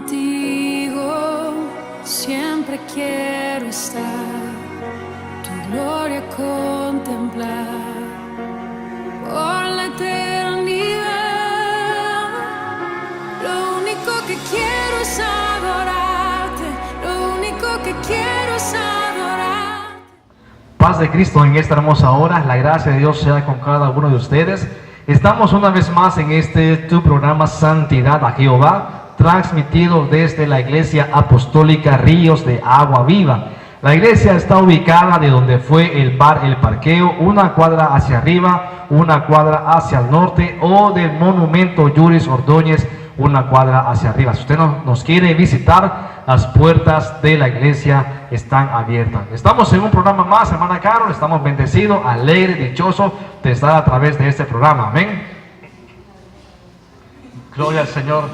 contigo siempre quiero estar, tu gloria contemplar por la eternidad. Lo único que quiero es adorarte, lo único que quiero es adorarte. Paz de Cristo en esta hermosa hora, la gracia de Dios sea con cada uno de ustedes. Estamos una vez más en tu programa Santidad a Jehová, transmitido desde la Iglesia Apostólica Ríos de Agua Viva. La iglesia está ubicada de donde fue el bar El Parqueo, una cuadra hacia arriba, una cuadra hacia el norte, o del monumento Yuris Ordóñez, una cuadra hacia arriba. Si usted nos quiere visitar, las puertas de la iglesia están abiertas. Estamos en un programa más, hermana Carol. Estamos bendecidos, alegres, dichosos de estar a través de este programa. Amén. Gloria al Señor.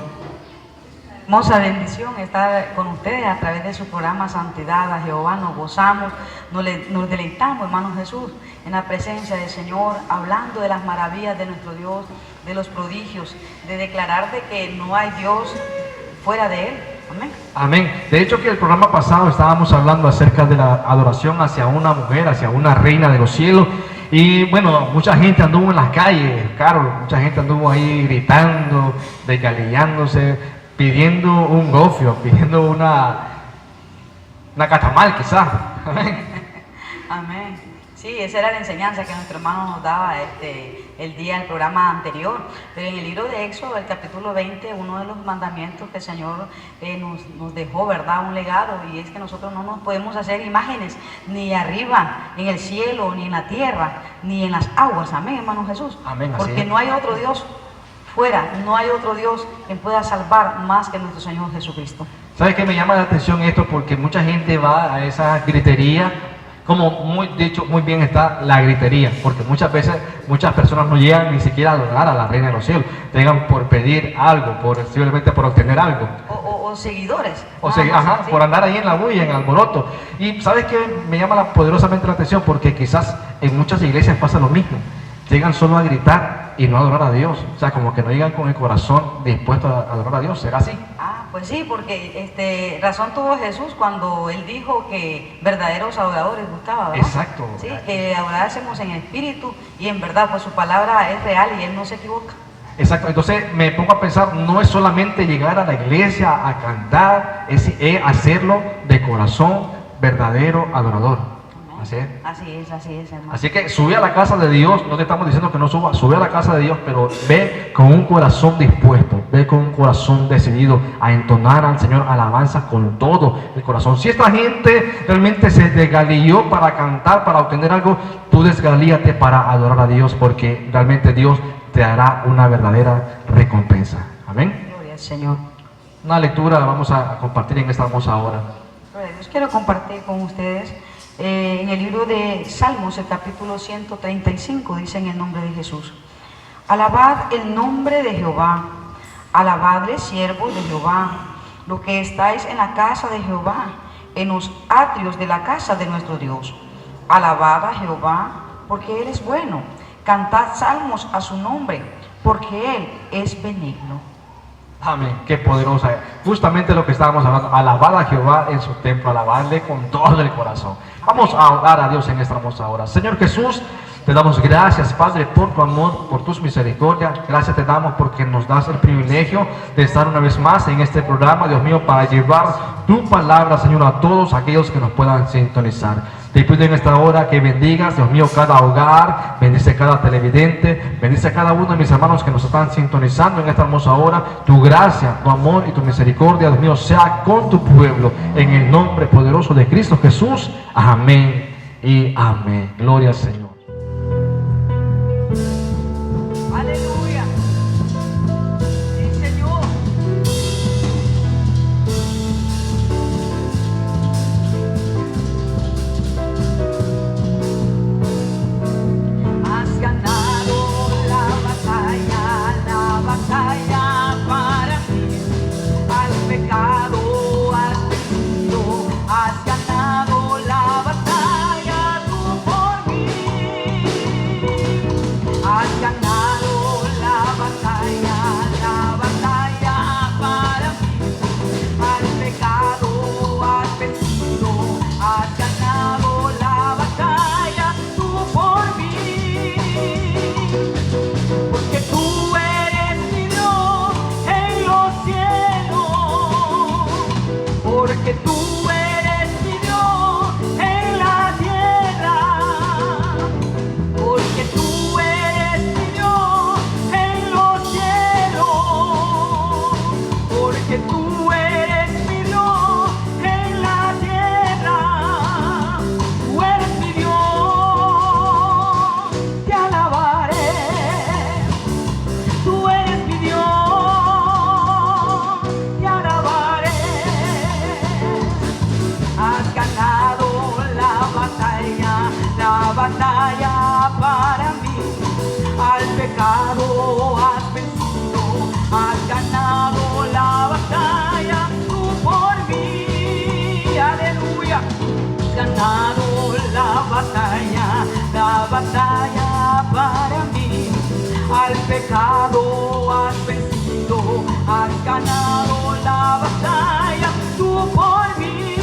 Hermosa bendición estar con ustedes a través de su programa Santidad a Jehová. Nos gozamos, nos deleitamos, hermano Jesús, en la presencia del Señor, hablando de las maravillas de nuestro Dios, de los prodigios, de declarar de que no hay Dios fuera de Él. Amén. Amén. De hecho, que el programa pasado estábamos hablando acerca de la adoración hacia una mujer, hacia una reina de los cielos. Y bueno, mucha gente anduvo en las calles, Carol, mucha gente anduvo ahí gritando, desgalillándose, pidiendo un gofio, pidiendo una catamal quizás. Amén. Amén. Sí, esa era la enseñanza que nuestro hermano nos daba el día del programa anterior. Pero en el libro de Éxodo, el capítulo 20, uno de los mandamientos que el Señor nos dejó, ¿verdad? Un legado, y es que nosotros no nos podemos hacer imágenes ni arriba, en el cielo, ni en la tierra, ni en las aguas. Amén, hermano Jesús. Amén. Porque no hay otro Dios fuera, no hay otro Dios que pueda salvar más que nuestro Señor Jesucristo. ¿Sabes qué me llama la atención esto? Porque mucha gente va a esa gritería, como muy bien está la gritería, porque muchas veces muchas personas no llegan ni siquiera a adorar a la Reina de los Cielos, llegan por pedir algo, simplemente por obtener algo. O seguidores. Sí. Por andar ahí en la bulla, en el alboroto. Y ¿sabes qué me llama poderosamente la atención? Porque quizás en muchas iglesias pasa lo mismo. Llegan solo a gritar y no a adorar a Dios. O sea, como que no llegan con el corazón dispuesto a adorar a Dios. ¿Será así? Pues sí, porque razón tuvo Jesús cuando Él dijo que verdaderos adoradores buscaba, ¿verdad? Exacto. Sí, que adorásemos en espíritu y en verdad, pues su palabra es real y Él no se equivoca. Exacto, entonces me pongo a pensar, no es solamente llegar a la iglesia a cantar, es hacerlo de corazón verdadero adorador. Así es, hermano. Así que sube a la casa de Dios, no te estamos diciendo que no suba, sube a la casa de Dios, pero ve con un corazón dispuesto, ve con un corazón decidido a entonar al Señor alabanza con todo el corazón. Si esta gente realmente se desgalilló para cantar, para obtener algo, tú desgalíate para adorar a Dios, porque realmente Dios te dará una verdadera recompensa. Amén. Gloria al Señor. Una lectura vamos a compartir en esta hermosa hora. Gloria a Dios. Quiero compartir con ustedes en el libro de Salmos, el capítulo 135, dice en el nombre de Jesús: alabad el nombre de Jehová, alabadle siervos de Jehová, lo que estáis en la casa de Jehová, en los atrios de la casa de nuestro Dios. Alabad a Jehová, porque Él es bueno, cantad salmos a su nombre, porque Él es benigno. Amén, qué poderosa. Justamente lo que estábamos hablando, alabar a Jehová en su templo, alabarle con todo el corazón. Vamos a orar a Dios en esta hermosa hora. Señor Jesús, te damos gracias, Padre, por tu amor, por tus misericordias. Gracias te damos porque nos das el privilegio de estar una vez más en este programa, Dios mío, para llevar tu palabra, Señor, a todos aquellos que nos puedan sintonizar. Te pido en esta hora que bendigas, Dios mío, cada hogar, bendice cada televidente, bendice a cada uno de mis hermanos que nos están sintonizando en esta hermosa hora. Tu gracia, tu amor y tu misericordia, Dios mío, sea con tu pueblo, en el nombre poderoso de Cristo Jesús. Amén y amén. Gloria al Señor. Aleluya. Sí, Señor. Has ganado la batalla para mí. Al pecado has vencido, has ganado la batalla tú por mí. Has ganado la batalla para mí. pecado has vencido, has ganado la batalla, tú por mí,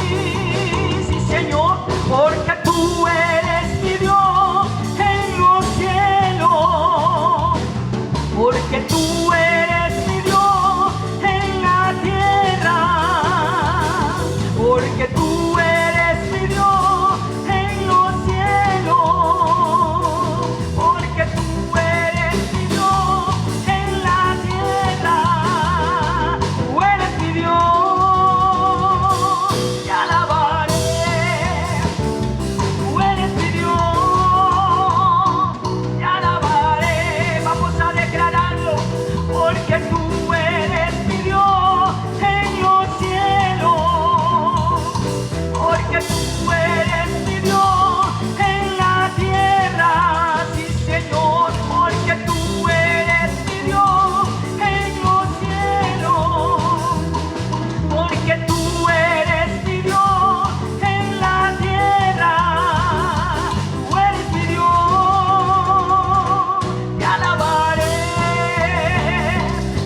sí Señor, porque tú eres mi Dios en los cielos, porque tú eres mi Dios en la tierra, porque tú eres mi Dios en los cielos, porque tú eres mi Dios en la tierra, tú eres mi Dios, te alabaré, tú eres mi Dios, te alabaré, vamos a declararlo, porque tú eres mi Dios en los cielos, porque tú eres mi Dios en la tierra, sí Señor, porque tú eres mi Dios en los cielos, porque tú eres mi Dios en la tierra, tú eres mi Dios, te alabaré,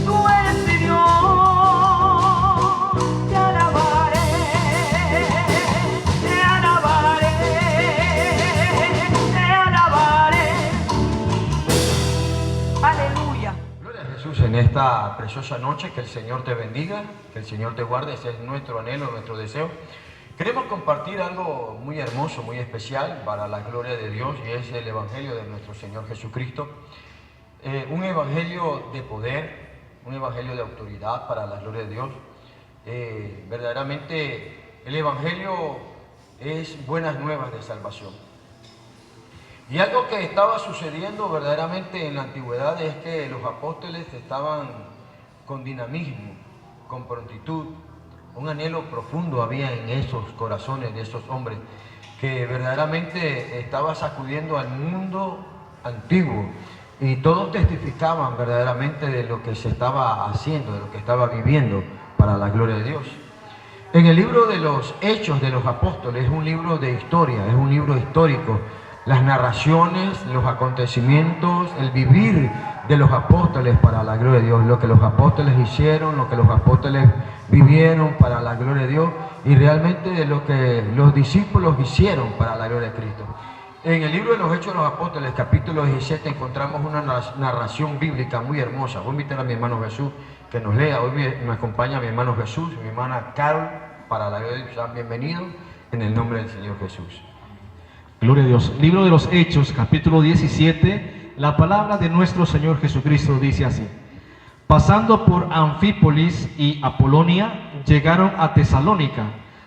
tú eres mi Dios, te alabaré, te alabaré, te alabaré. Aleluya. Gloria a Jesús en esta preciosa noche, que el Señor te bendiga, que el Señor te guarde, ese es nuestro anhelo, nuestro deseo. Queremos compartir algo muy hermoso, muy especial para la gloria de Dios, y es el Evangelio de nuestro Señor Jesucristo. Un Evangelio de poder, un Evangelio de autoridad para la gloria de Dios. Verdaderamente el Evangelio es buenas nuevas de salvación. Y algo que estaba sucediendo verdaderamente en la antigüedad es que los apóstoles estaban con dinamismo, con prontitud, un anhelo profundo había en esos corazones de esos hombres que verdaderamente estaba sacudiendo al mundo antiguo, y todos testificaban verdaderamente de lo que se estaba haciendo, de lo que estaba viviendo para la gloria de Dios. En el libro de los Hechos de los Apóstoles, es un libro de historia, es un libro histórico, las narraciones, los acontecimientos, el vivir de los apóstoles para la gloria de Dios, lo que los apóstoles hicieron, lo que los apóstoles vivieron para la gloria de Dios, y realmente de lo que los discípulos hicieron para la gloria de Cristo. En el libro de los Hechos de los Apóstoles, capítulo 17, encontramos una narración bíblica muy hermosa. Voy a invitar a mi hermano Jesús que nos lea. Hoy me acompaña mi hermano Jesús y mi hermana Carol para la gloria de Dios. Sean bienvenidos en el nombre del Señor Jesús. Gloria a Dios. Libro de los Hechos, capítulo 17, la palabra de nuestro Señor Jesucristo dice así: pasando por Anfípolis y Apolonia, llegaron a Tesalónica,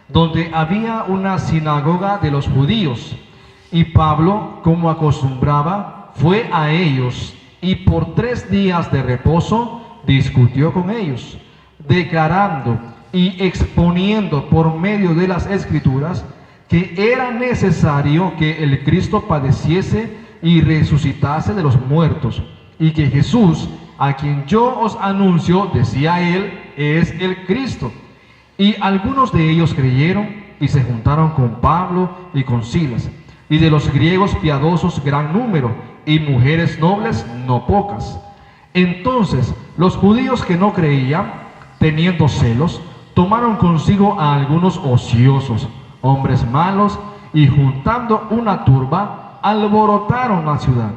donde había una sinagoga de los judíos. Y Pablo, como acostumbraba, fue a ellos, y por 3 días de reposo discutió con ellos, declarando y exponiendo por medio de las Escrituras que era necesario que el Cristo padeciese y resucitase de los muertos, y que Jesús, a quien yo os anuncio, decía él, es el Cristo. Y algunos de ellos creyeron y se juntaron con Pablo y con Silas, y de los griegos piadosos gran número, y mujeres nobles no pocas. Entonces los judíos que no creían, teniendo celos, tomaron consigo a algunos ociosos, hombres malos, y juntando una turba, alborotaron la ciudad,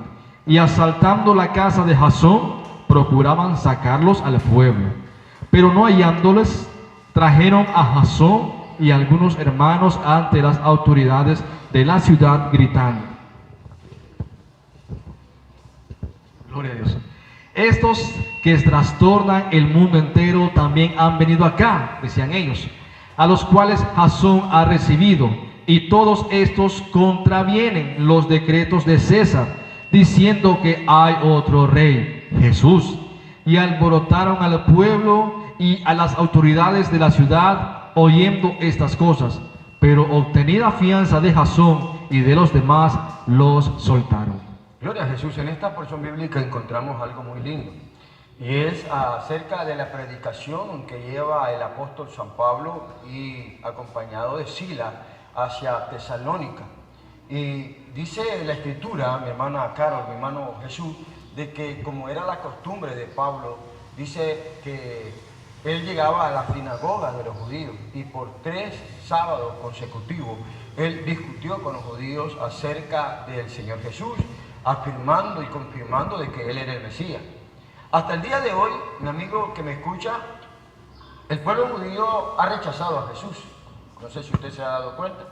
y asaltando la casa de Jasón, procuraban sacarlos al pueblo. Pero no hallándoles, trajeron a Jasón y algunos hermanos ante las autoridades de la ciudad, gritando: gloria a Dios. Estos que trastornan el mundo entero también han venido acá, decían ellos, a los cuales Jasón ha recibido, y todos estos contravienen los decretos de César, diciendo que hay otro rey, Jesús. Y alborotaron al pueblo y a las autoridades de la ciudad oyendo estas cosas, pero obtenida fianza de Jasón y de los demás, los soltaron. Gloria a Jesús. En esta porción bíblica encontramos algo muy lindo, y es acerca de la predicación que lleva el apóstol San Pablo y acompañado de Silas hacia Tesalónica. Y dice la Escritura, mi hermana Carol, mi hermano Jesús, de que como era la costumbre de Pablo, dice que él llegaba a la sinagoga de los judíos y por 3 sábados consecutivos él discutió con los judíos acerca del Señor Jesús, afirmando y confirmando de que él era el Mesías. Hasta el día de hoy, mi amigo que me escucha, el pueblo judío ha rechazado a Jesús. No sé si usted se ha dado cuenta,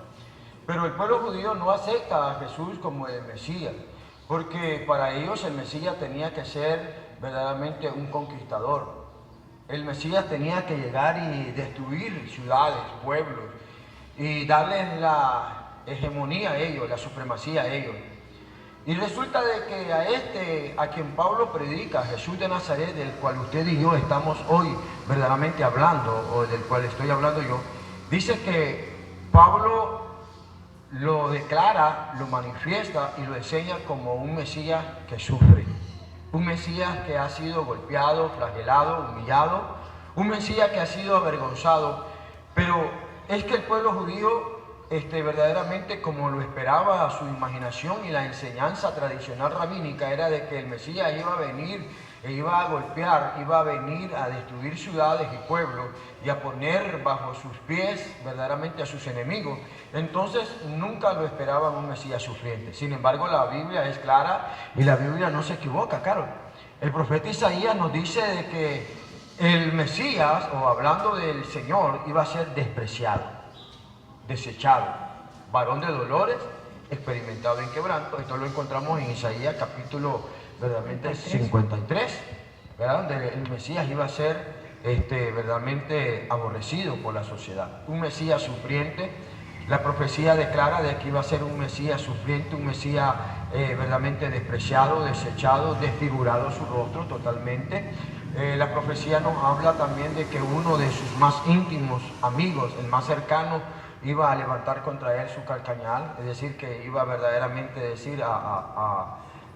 pero el pueblo judío no acepta a Jesús como el Mesías, porque para ellos el Mesías tenía que ser verdaderamente un conquistador. El Mesías tenía que llegar y destruir ciudades, pueblos, y darles la hegemonía a ellos, la supremacía a ellos. Y resulta de que a quien Pablo predica, Jesús de Nazaret, del cual usted y yo estamos hoy verdaderamente hablando, o del cual estoy hablando yo, dice que Pablo lo declara, lo manifiesta y lo enseña como un Mesías que sufre. Un Mesías que ha sido golpeado, flagelado, humillado, un Mesías que ha sido avergonzado, pero es que el pueblo judío verdaderamente, como lo esperaba su imaginación y la enseñanza tradicional rabínica, era de que el Mesías iba a venir e iba a golpear, iba a venir a destruir ciudades y pueblos y a poner bajo sus pies verdaderamente a sus enemigos. Entonces nunca lo esperaban un Mesías sufriente. Sin embargo, la Biblia es clara y la Biblia no se equivoca, claro. El profeta Isaías nos dice de que el Mesías, o hablando del Señor, iba a ser despreciado, desechado, varón de dolores, experimentado en quebranto. Esto lo encontramos en Isaías capítulo verdaderamente 53, ¿verdad? Donde el Mesías iba a ser verdaderamente aborrecido por la sociedad, un Mesías sufriente. La profecía declara de que iba a ser un Mesías sufriente, un Mesías verdaderamente despreciado, desechado, desfigurado su rostro totalmente. La profecía nos habla también de que uno de sus más íntimos amigos, el más cercano, iba a levantar contra él su calcañal, es decir, que iba verdaderamente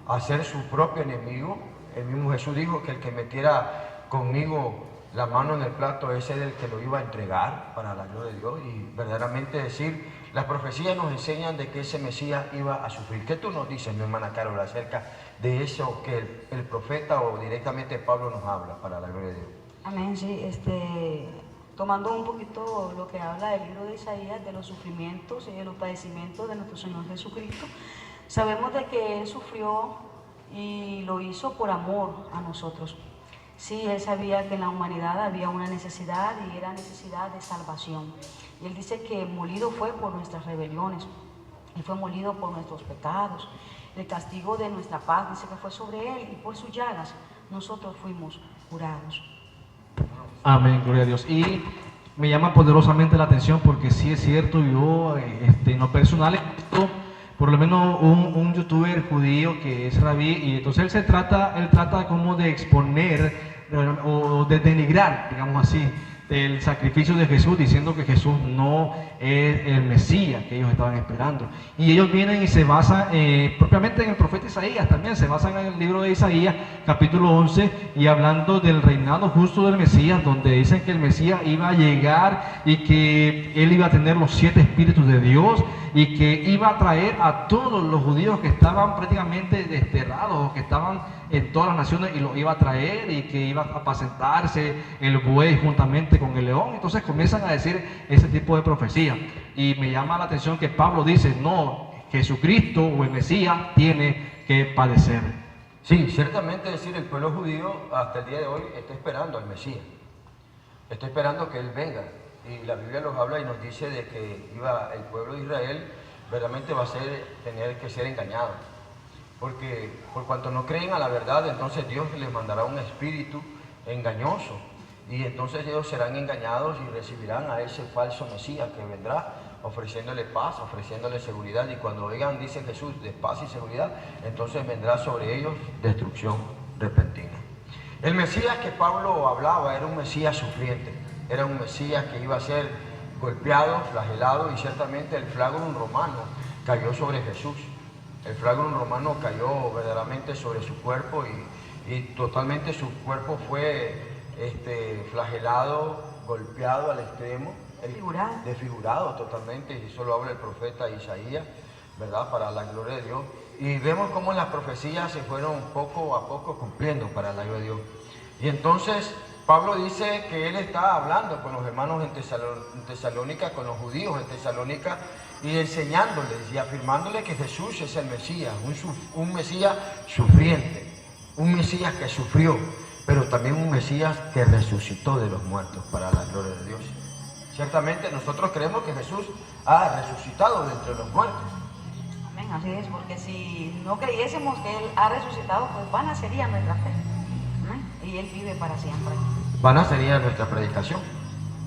a ser su propio enemigo. El mismo Jesús dijo que el que metiera conmigo la mano en el plato, ese es el que lo iba a entregar para la gloria de Dios. Y verdaderamente decir, las profecías nos enseñan de que ese Mesías iba a sufrir. ¿Qué tú nos dices, mi hermana Carol, acerca de eso que el profeta o directamente Pablo nos habla para la gloria de Dios? Amén, sí, tomando un poquito lo que habla el libro de Isaías, de los sufrimientos y de los padecimientos de nuestro Señor Jesucristo, sabemos de que Él sufrió y lo hizo por amor a nosotros. Sí, Él sabía que en la humanidad había una necesidad y era necesidad de salvación. Y Él dice que molido fue por nuestras rebeliones, Él fue molido por nuestros pecados. El castigo de nuestra paz dice que fue sobre Él y por sus llagas nosotros fuimos curados. Amén, gloria a Dios. Y me llama poderosamente la atención porque sí es cierto, yo en lo personal he visto por lo menos un youtuber judío que es rabí, y entonces él trata como de exponer o de denigrar, digamos así, el sacrificio de Jesús, diciendo que Jesús no es el Mesías que ellos estaban esperando. Y ellos vienen y se basan propiamente en el profeta Isaías, también se basan en el libro de Isaías, capítulo 11, y hablando del reinado justo del Mesías, donde dicen que el Mesías iba a llegar y que él iba a tener los 7 espíritus de Dios y que iba a traer a todos los judíos que estaban prácticamente desterrados, que estaban en todas las naciones, y los iba a traer, y que iba a apacentarse el buey juntamente con el león. Entonces comienzan a decir ese tipo de profecía, y me llama la atención que Pablo dice, no, Jesucristo o el Mesías tiene que padecer. Sí, ciertamente, es decir, el pueblo judío hasta el día de hoy está esperando al Mesías, está esperando que Él venga. Y la Biblia nos habla y nos dice de que el pueblo de Israel verdaderamente va a tener que ser engañado. Porque por cuanto no creen a la verdad, entonces Dios les mandará un espíritu engañoso. Y entonces ellos serán engañados y recibirán a ese falso Mesías que vendrá ofreciéndole paz, ofreciéndole seguridad. Y cuando oigan, dice Jesús, de paz y seguridad, entonces vendrá sobre ellos destrucción repentina. El Mesías que Pablo hablaba era un Mesías sufriente. Era un Mesías que iba a ser golpeado, flagelado, y ciertamente el flagrum romano cayó sobre Jesús. El flagrum romano cayó verdaderamente sobre su cuerpo y totalmente su cuerpo fue flagelado, golpeado al extremo. Desfigurado totalmente, y eso lo habla el profeta Isaías, ¿verdad? Para la gloria de Dios. Y vemos cómo las profecías se fueron poco a poco cumpliendo para la gloria de Dios. Y entonces Pablo dice que él está hablando con los hermanos en Tesalónica, con los judíos en Tesalónica, y enseñándoles y afirmándoles que Jesús es el Mesías, un Mesías sufriente, un Mesías que sufrió, pero también un Mesías que resucitó de los muertos para la gloria de Dios. Ciertamente nosotros creemos que Jesús ha resucitado de entre los muertos. Amén, así es, porque si no creyésemos que Él ha resucitado, pues vana sería nuestra fe. Amén. Y Él vive para siempre. Vana sería nuestra predicación.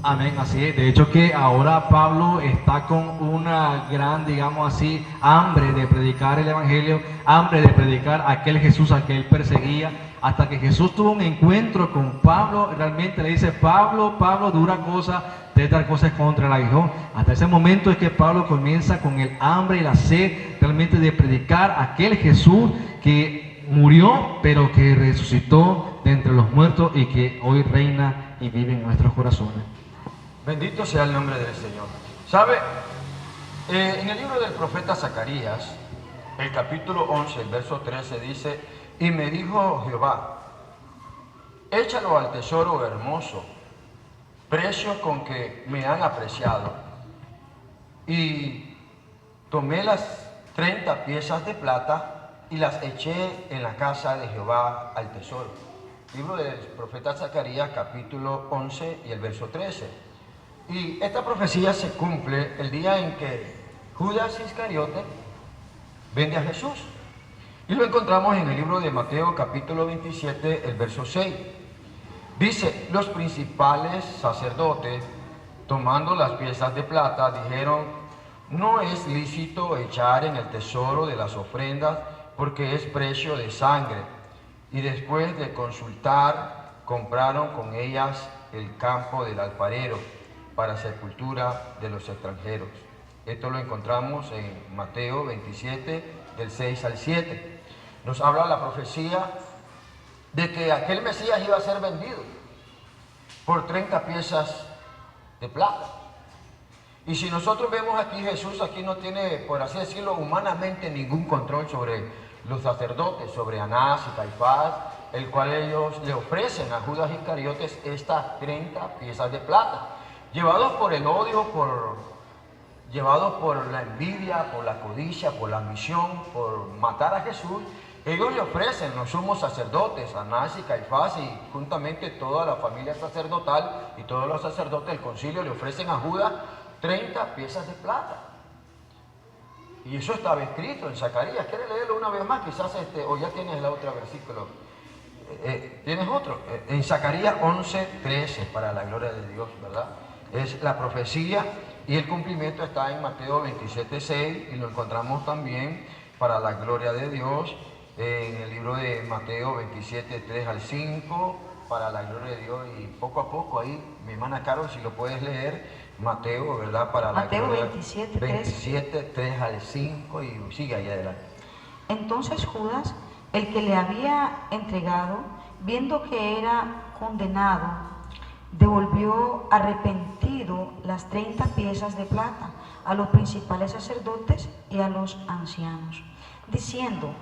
Amén, así es. De hecho que ahora Pablo está con una gran, digamos así, hambre de predicar el Evangelio, hambre de predicar aquel Jesús al que él perseguía, hasta que Jesús tuvo un encuentro con Pablo, realmente le dice, Pablo, dura cosa, de tal cosa es contra el aguijón. Hasta ese momento es que Pablo comienza con el hambre y la sed realmente de predicar aquel Jesús que murió, pero que resucitó de entre los muertos y que hoy reina y vive en nuestros corazones. Bendito sea el nombre del Señor. ¿Sabe? En el libro del profeta Zacarías, el capítulo 11, el verso 13 dice, y me dijo Jehová, échalo al tesoro hermoso, precio con que me han apreciado. Y tomé las 30 piezas de plata y las eché en la casa de Jehová al tesoro. Libro del profeta Zacarías, capítulo 11 y el verso 13. Y esta profecía se cumple el día en que Judas Iscariote vende a Jesús. Y lo encontramos en el libro de Mateo capítulo 27, el verso 6. Dice, los principales sacerdotes, tomando las piezas de plata, dijeron, no es lícito echar en el tesoro de las ofrendas, porque es precio de sangre. Y después de consultar, compraron con ellas el campo del alfarero, para sepultura de los extranjeros. Esto lo encontramos en Mateo 27, del 6 al 7. Nos habla la profecía de que aquel Mesías iba a ser vendido por 30 piezas de plata. Y si nosotros vemos aquí, Jesús aquí no tiene, por así decirlo, humanamente ningún control sobre los sacerdotes, sobre Anás y Caifás, el cual ellos le ofrecen a Judas Iscariotes estas 30 piezas de plata. Llevados por el odio, llevados por la envidia, por la codicia, por la ambición, por matar a Jesús, ellos le ofrecen, los sumos sacerdotes, Anás y Caifás, y juntamente toda la familia sacerdotal y todos los sacerdotes del concilio le ofrecen a Judas 30 piezas de plata. Y eso estaba escrito en Zacarías. ¿Quieres leerlo una vez más? Quizás o ya tienes el otro versículo. ¿Tienes otro? En Zacarías 11, 13, para la gloria de Dios, ¿verdad? Es la profecía y el cumplimiento está en Mateo 27, 6 y lo encontramos también para la gloria de Dios en el libro de Mateo 27, 3 al 5 para la gloria de Dios. Y poco a poco ahí, mi hermana Carol, si lo puedes leer, Mateo, ¿verdad? Para Mateo la gloria, 27, 3 al 5 y sigue ahí adelante. Entonces Judas, el que le había entregado, viendo que era condenado, devolvió arrepentido las 30 piezas de plata a los principales sacerdotes y a los ancianos, diciendo,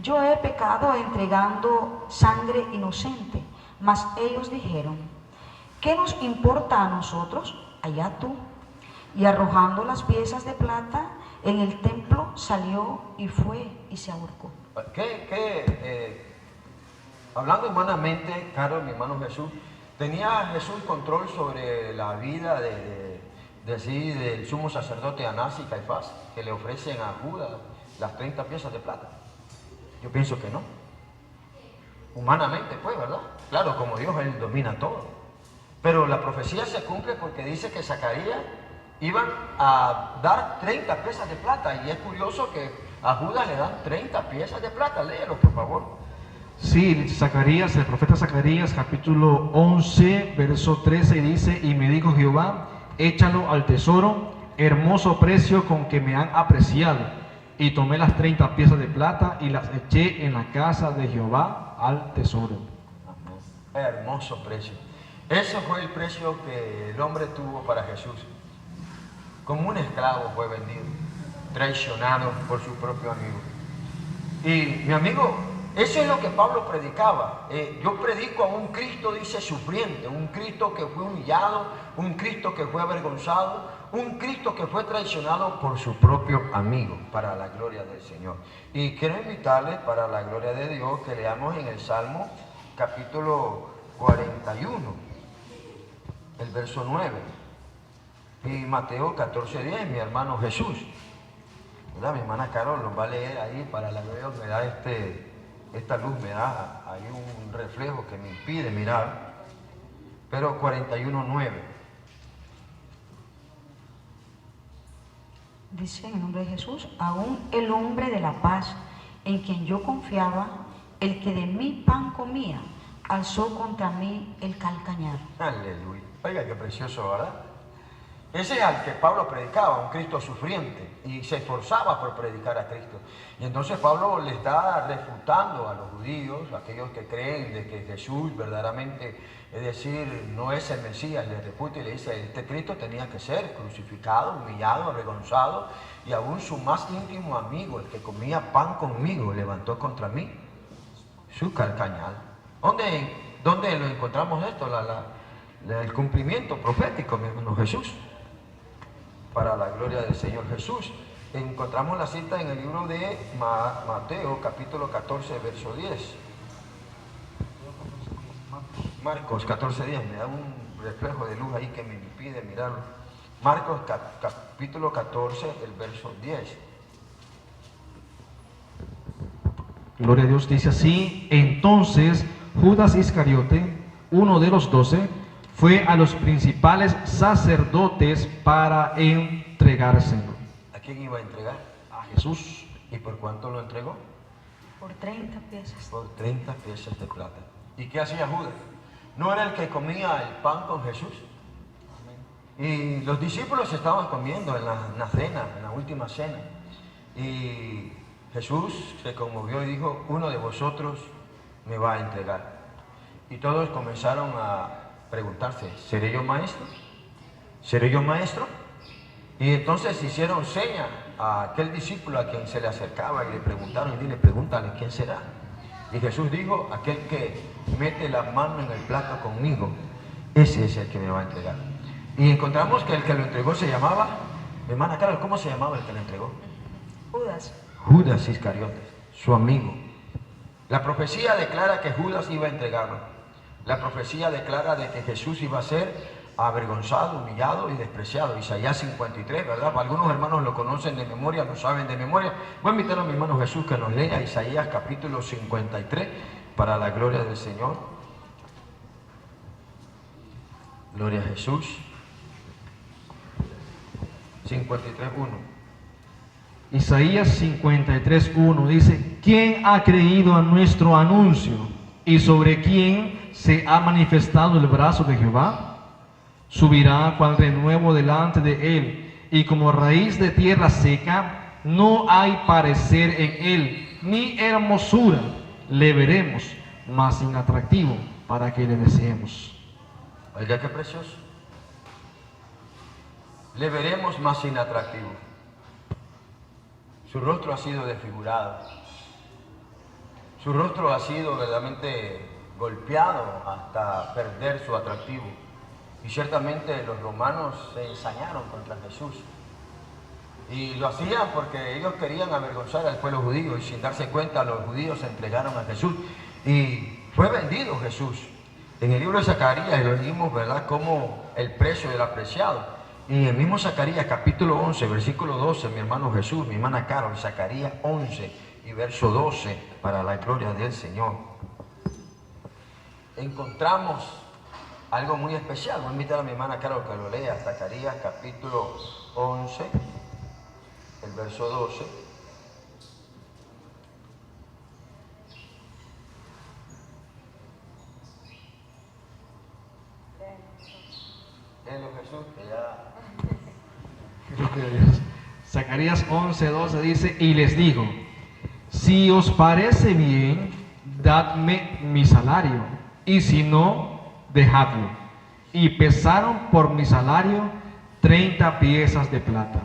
yo he pecado entregando sangre inocente. Mas ellos dijeron, ¿qué nos importa a nosotros? Allá tú. Y arrojando las piezas de plata en el templo, salió y fue y se ahorcó. Hablando humanamente, Carlos, mi hermano Jesús, ¿tenía Jesús control sobre la vida del sumo sacerdote Anás y Caifás, que le ofrecen a Judas las 30 piezas de plata? Yo pienso que no. Humanamente, pues, ¿verdad? Claro, como Dios, Él domina todo. Pero la profecía se cumple porque dice que Zacarías iban a dar 30 piezas de plata. Y es curioso que a Judas le dan 30 piezas de plata. Léelo, por favor. Sí, Zacarías, el profeta Zacarías, capítulo 11, verso 13, dice, y me dijo Jehová, échalo al tesoro, hermoso precio con que me han apreciado. Y tomé las 30 piezas de plata y las eché en la casa de Jehová al tesoro. Hermoso precio. Ese fue el precio que el hombre tuvo para Jesús. Como un esclavo fue vendido, traicionado por su propio amigo. Y mi amigo, eso es lo que Pablo predicaba. Yo predico a un Cristo, dice, sufriente, un Cristo que fue humillado, un Cristo que fue avergonzado, un Cristo que fue traicionado por su propio amigo, para la gloria del Señor. Y quiero invitarles, para la gloria de Dios, que leamos en el Salmo capítulo 41, el verso 9, y Mateo 14:10, mi hermano Jesús. ¿Verdad? Mi hermana Carol nos va a leer ahí, para la gloria, me da esta luz, me da ahí un reflejo que me impide mirar, pero 41:9. Dice en el nombre de Jesús: aún el hombre de la paz, en quien yo confiaba, el que de mi pan comía, alzó contra mí el calcañar. Aleluya. Oiga, qué precioso, ¿verdad? Ese es al que Pablo predicaba, un Cristo sufriente, y se esforzaba por predicar a Cristo. Y entonces Pablo le está refutando a los judíos, aquellos que creen de que Jesús verdaderamente, es decir, no es el Mesías, le refuta y le dice: este Cristo tenía que ser crucificado, humillado, avergonzado, y aún su más íntimo amigo, el que comía pan conmigo, levantó contra mí su calcañal. ¿Dónde lo encontramos esto? El cumplimiento profético, mi hermano Jesús. Para la gloria del Señor Jesús. Encontramos la cita en el libro de Mateo, capítulo 14, verso 10. Marcos 14:10, me da un reflejo de luz ahí que me impide mirarlo. Marcos capítulo 14, el verso 10. Gloria a Dios, dice así: entonces Judas Iscariote, uno de los 12, fue a los principales sacerdotes para entregárselo. ¿A quién iba a entregar? A Jesús. ¿Y por cuánto lo entregó? Por 30 piezas. Por 30 piezas de plata. ¿Y qué hacía Judas? ¿No era el que comía el pan con Jesús? Y los discípulos estaban comiendo en la cena, en la última cena. Y Jesús se conmovió y dijo: uno de vosotros me va a entregar. Y todos comenzaron a preguntarse: ¿seré yo maestro? ¿Seré yo maestro? Y entonces hicieron seña a aquel discípulo a quien se le acercaba y le preguntaron: y dile, pregúntale quién será. Y Jesús dijo: aquel que mete la mano en el plato conmigo, ese es el que me va a entregar. Y encontramos que el que lo entregó se llamaba, mi hermana Carol, ¿cómo se llamaba el que lo entregó? Judas. Judas Iscariote, su amigo. La profecía declara que Judas iba a entregarlo. La profecía declara de que Jesús iba a ser avergonzado, humillado y despreciado. Isaías 53, ¿verdad? Algunos hermanos lo conocen de memoria, lo saben de memoria. Voy a invitar a mi hermano Jesús que nos lea Isaías capítulo 53 para la gloria del Señor. Gloria a Jesús. 53:1. Isaías 53:1 dice: ¿quién ha creído a nuestro anuncio? ¿Y sobre quién se ha manifestado el brazo de Jehová? Subirá cual renuevo delante de él, y como raíz de tierra seca, no hay parecer en él, ni hermosura le veremos, mas sin atractivo para que le deseemos. Oiga, qué precioso. Le veremos más inatractivo. Su rostro ha sido desfigurado. Su rostro ha sido verdaderamente golpeado hasta perder su atractivo. Y ciertamente los romanos se ensañaron contra Jesús. Y lo hacían porque ellos querían avergonzar al pueblo judío, y sin darse cuenta los judíos se entregaron a Jesús. Y fue vendido Jesús. En el libro de Zacarías lo leímos, ¿verdad?, como el precio del apreciado. Y en el mismo Zacarías capítulo 11, versículo 12, mi hermano Jesús, mi hermana Carol, Zacarías 11 y verso 12, para la gloria del Señor, encontramos algo muy especial. Voy a invitar a mi hermana Carol que lo lea, Zacarías capítulo 11, el verso 12. Léelo, Jesús, que ya... Zacarías 11:12 dice: y les digo, si os parece bien, dadme mi salario, y si no, dejadlo. Y pesaron por mi salario 30 piezas de plata.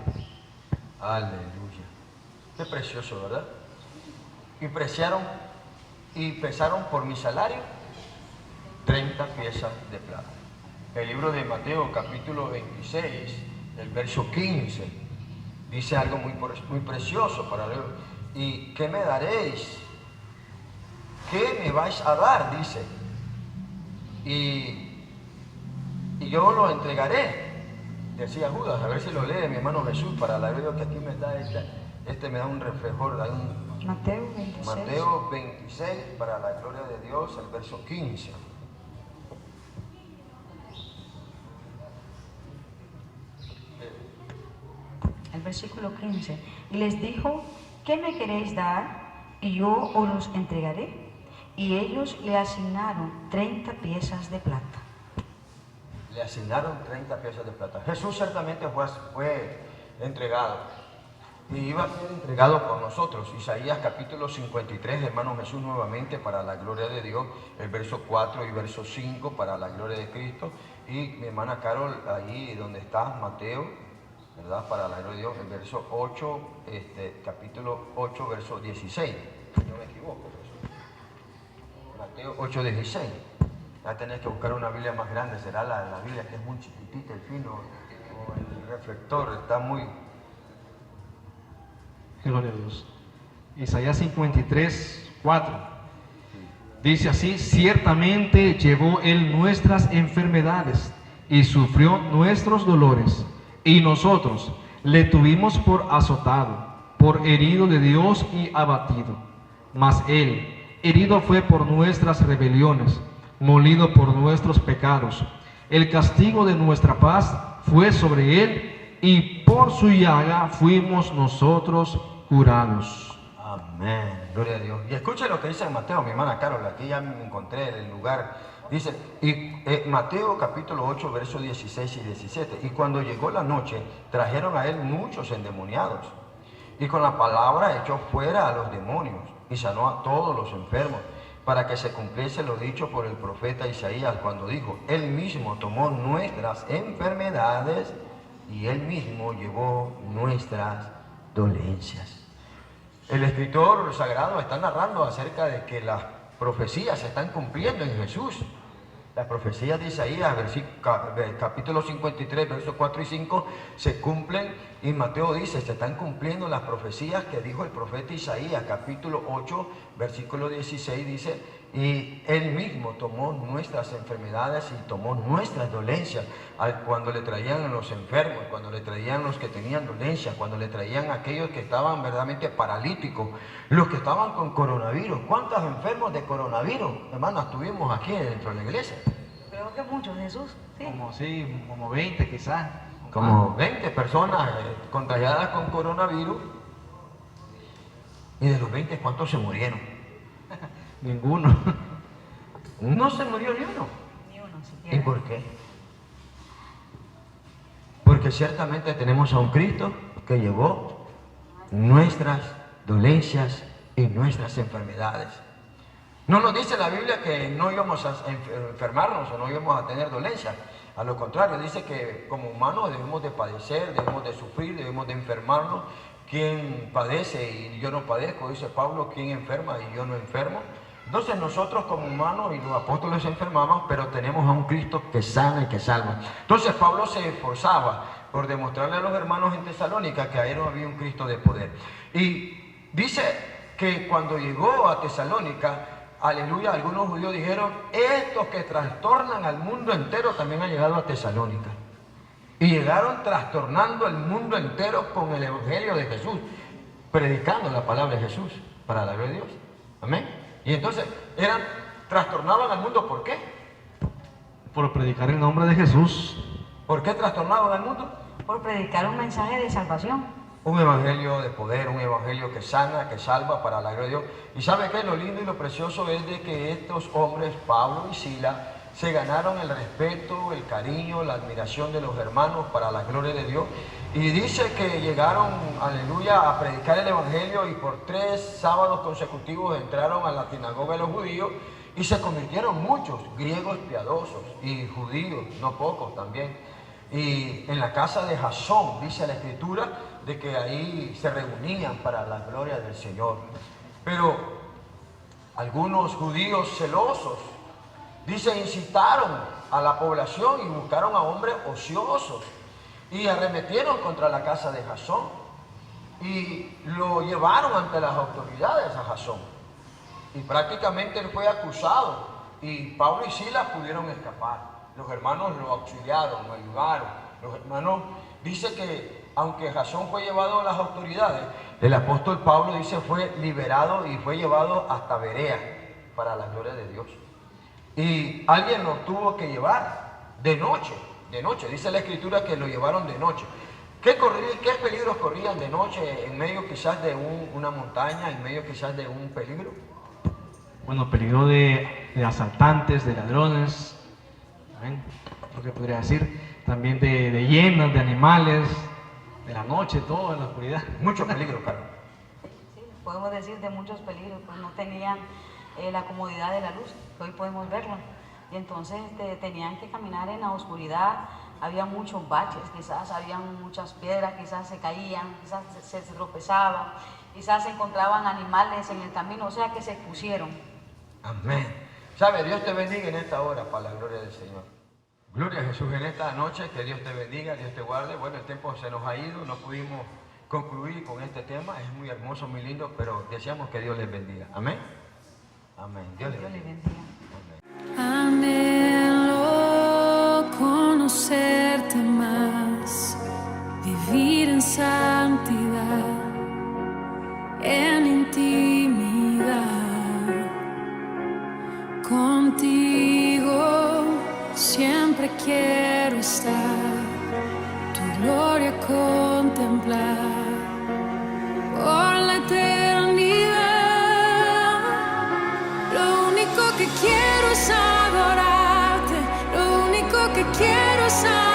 Aleluya. Qué precioso, ¿verdad? y pesaron por mi salario 30 piezas de plata. El libro de Mateo, capítulo 26, el verso 15, dice algo muy precioso para leer. ¿Y qué me daréis? ¿Qué me vais a dar? Dice. Y yo lo entregaré, decía Judas. A ver si lo lee mi hermano Jesús, para la gloria que aquí me da me da un reflejo, da un Mateo 26. Mateo 26, para la gloria de Dios, el verso 15. El versículo 15. Y les dijo, ¿qué me queréis dar? Y yo os los entregaré. Y ellos le asignaron 30 piezas de plata. Le asignaron 30 piezas de plata. Jesús ciertamente fue entregado. Y iba a ser entregado por nosotros. Isaías capítulo 53, hermano Jesús, nuevamente, para la gloria de Dios, el verso 4 y verso 5, para la gloria de Cristo. Y mi hermana Carol, ahí donde está, Mateo, ¿verdad? Para la gloria de Dios, el verso 8, capítulo 8, verso 16. Si no me equivoco. Mateo 8, 16. Va a tener que buscar una Biblia más grande, será la Biblia que es muy chiquitita, el fino, o el reflector, está muy... Gloria a Dios. Isaías 53, 4. Dice así: ciertamente llevó él nuestras enfermedades y sufrió nuestros dolores, y nosotros le tuvimos por azotado, por herido de Dios y abatido. Mas él herido fue por nuestras rebeliones, molido por nuestros pecados. El castigo de nuestra paz fue sobre él, y por su llaga fuimos nosotros curados. Amén, gloria a Dios. Y escuche lo que dice Mateo, mi hermana Carol, aquí ya me encontré el lugar. Dice, Mateo capítulo 8, versos 16 y 17. Y cuando llegó la noche, trajeron a él muchos endemoniados, y con la palabra echó fuera a los demonios, y sanó a todos los enfermos, para que se cumpliese lo dicho por el profeta Isaías, cuando dijo, él mismo tomó nuestras enfermedades, y él mismo llevó nuestras dolencias. El escritor sagrado está narrando acerca de que las profecías se están cumpliendo en Jesús. Las profecías de Isaías, capítulo 53, versos 4 y 5, se cumplen, y Mateo dice, se están cumpliendo las profecías que dijo el profeta Isaías, capítulo 8, versículo 16, dice, y él mismo tomó nuestras enfermedades y tomó nuestras dolencias, cuando le traían a los enfermos, cuando le traían los que tenían dolencias, cuando le traían a aquellos que estaban verdaderamente paralíticos, los que estaban con coronavirus. ¿Cuántos enfermos de coronavirus, hermanas, tuvimos aquí dentro de la iglesia? Creo que muchos, Jesús. Sí. Como 20 quizás. Como 20 personas contagiadas con coronavirus. Y de los 20, ¿cuántos se murieron? Ninguno. No se murió ni uno. Ni uno siquiera. ¿Y por qué? Porque ciertamente tenemos a un Cristo que llevó nuestras dolencias y nuestras enfermedades. No nos dice la Biblia que no íbamos a enfermarnos o no íbamos a tener dolencias. A lo contrario, dice que como humanos debemos de padecer, debemos de sufrir, debemos de enfermarnos. ¿Quién padece y yo no padezco? Dice Pablo, ¿quién enferma y yo no enfermo? Entonces nosotros como humanos y los apóstoles enfermamos, pero tenemos a un Cristo que sana y que salva. Entonces Pablo se esforzaba por demostrarle a los hermanos en Tesalónica que ahí no había un Cristo de poder. Y dice que cuando llegó a Tesalónica, aleluya, algunos judíos dijeron, estos que trastornan al mundo entero también han llegado a Tesalónica. Y llegaron trastornando el mundo entero con el evangelio de Jesús, predicando la palabra de Jesús para la gloria de Dios. Amén. Y entonces trastornaban al mundo, ¿por qué? Por predicar el nombre de Jesús. ¿Por qué trastornaban al mundo? Por predicar un mensaje de salvación. Un evangelio de poder, un evangelio que sana, que salva para la gloria de Dios. Y ¿sabe qué? Lo lindo y lo precioso es de que estos hombres, Pablo y Silas, se ganaron el respeto, el cariño, la admiración de los hermanos para la gloria de Dios. Y dice que llegaron, aleluya, a predicar el evangelio, y por 3 sábados consecutivos entraron a la sinagoga de los judíos y se convirtieron muchos, griegos piadosos y judíos, no pocos también. Y en la casa de Jasón, dice la escritura, de que ahí se reunían para la gloria del Señor. Pero algunos judíos celosos, dice, incitaron a la población y buscaron a hombres ociosos y arremetieron contra la casa de Jasón y lo llevaron ante las autoridades a Jasón. Y prácticamente él fue acusado y Pablo y Silas pudieron escapar. Los hermanos lo auxiliaron, lo ayudaron. Los hermanos, dice que aunque Jasón fue llevado a las autoridades, el apóstol Pablo, dice, fue liberado y fue llevado hasta Berea para la gloria de Dios. Y alguien lo tuvo que llevar de noche, dice la escritura que lo llevaron de noche. ¿Qué peligros corrían de noche en medio quizás de una montaña, en medio quizás de un peligro? Bueno, peligro de asaltantes, de ladrones, ¿ven? Lo que podría decir, también de hienas, de animales, de la noche, todo en la oscuridad. Mucho peligro, Carlos. Sí, podemos decir de muchos peligros, pues no tenían la comodidad de la luz, que hoy podemos verla. Y entonces tenían que caminar en la oscuridad, había muchos baches, quizás había muchas piedras, quizás se caían, quizás se tropezaban, quizás se encontraban animales en el camino, o sea que se expusieron. Amén. ¿Sabe? Dios te bendiga en esta hora para la gloria del Señor. Gloria a Jesús en esta noche, que Dios te bendiga, Dios te guarde. Bueno, el tiempo se nos ha ido, no pudimos concluir con este tema, es muy hermoso, muy lindo, pero deseamos que Dios les bendiga. Amén. Amén. Dios les bendiga. Anhelo conocerte más, vivir en santidad, en intimidad. Contigo siempre quiero estar, tu gloria contemplar por la eternidad. Lo único que quiero es adorarte, lo único que quiero es adorarte.